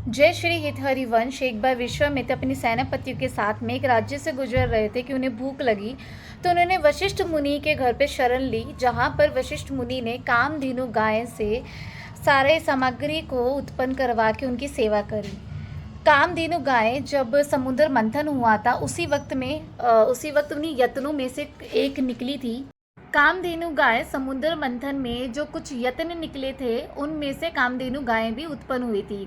जय श्री हित हरिवंश। एक बार विश्वामित्र अपनी सेनापतियों के साथ में एक राज्य से गुजर रहे थे कि उन्हें भूख लगी, तो उन्होंने वशिष्ठ मुनि के घर पे शरण ली, जहाँ पर वशिष्ठ मुनि ने कामधेनु गाय से सारे सामग्री को उत्पन्न करवा के उनकी सेवा करी। कामधेनु गाय जब समुद्र मंथन हुआ था, उसी वक्त उन्हीं यत्नों में से एक निकली थी। कामधेनु गाय समुद्र मंथन में जो कुछ यत्न निकले थे, उनमें से कामधेनु गाय भी उत्पन्न हुई थी।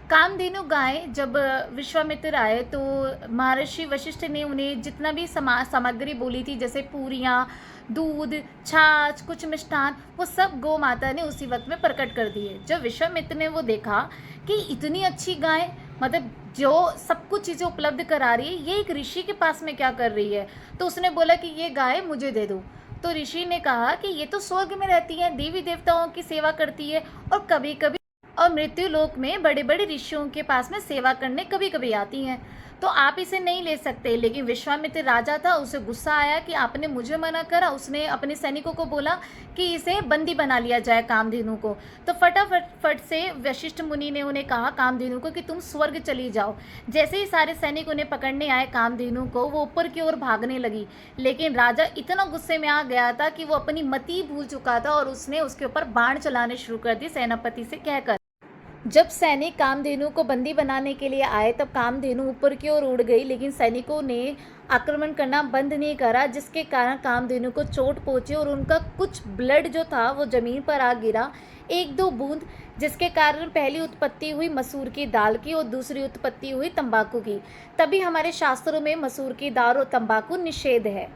कामधेनु गाय जब विश्वामित्र आए तो महर्षि वशिष्ठ ने उन्हें जितना भी सामग्री बोली थी, जैसे पूरियाँ, दूध, छाछ, कुछ मिष्ठान, वो सब गौ माता ने उसी वक्त में प्रकट कर दिए। जब विश्वामित्र ने वो देखा कि इतनी अच्छी गाय, मतलब जो सब कुछ चीज़ें उपलब्ध करा रही है, ये एक ऋषि के पास में क्या कर रही है, तो उसने बोला कि ये गाय मुझे दे दो। तो ऋषि ने कहा कि ये तो स्वर्ग में रहती है, देवी देवताओं की सेवा करती है, और कभी कभी और मृत्यु लोक में बड़े बड़े ऋषियों के पास में सेवा करने कभी कभी आती हैं, तो आप इसे नहीं ले सकते। लेकिन विश्वामित्र राजा था, उसे गुस्सा आया कि आपने मुझे मना करा। उसने अपने सैनिकों को बोला कि इसे बंदी बना लिया जाए, कामधेनु को। तो फटाफट से वशिष्ठ मुनि ने उन्हें कहा कामधेनु को कि तुम स्वर्ग चली जाओ। जैसे ही सारे सैनिक उन्हें पकड़ने आए कामधेनु को, वो ऊपर की ओर भागने लगी। लेकिन राजा इतना गुस्से में आ गया था कि वो अपनी मति भूल चुका था, और उसने उसके ऊपर बाण चलाने शुरू कर दी सेनापति से कहकर। जब सैनिक कामधेनु को बंदी बनाने के लिए आए, तब कामधेनु ऊपर की ओर उड़ गई, लेकिन सैनिकों ने आक्रमण करना बंद नहीं करा, जिसके कारण कामधेनु को चोट पहुंची और उनका कुछ ब्लड जो था वो जमीन पर आ गिरा, एक दो बूंद, जिसके कारण पहली उत्पत्ति हुई मसूर की दाल की और दूसरी उत्पत्ति हुई तंबाकू की। तभी हमारे शास्त्रों में मसूर की दाल और तंबाकू निषेध है।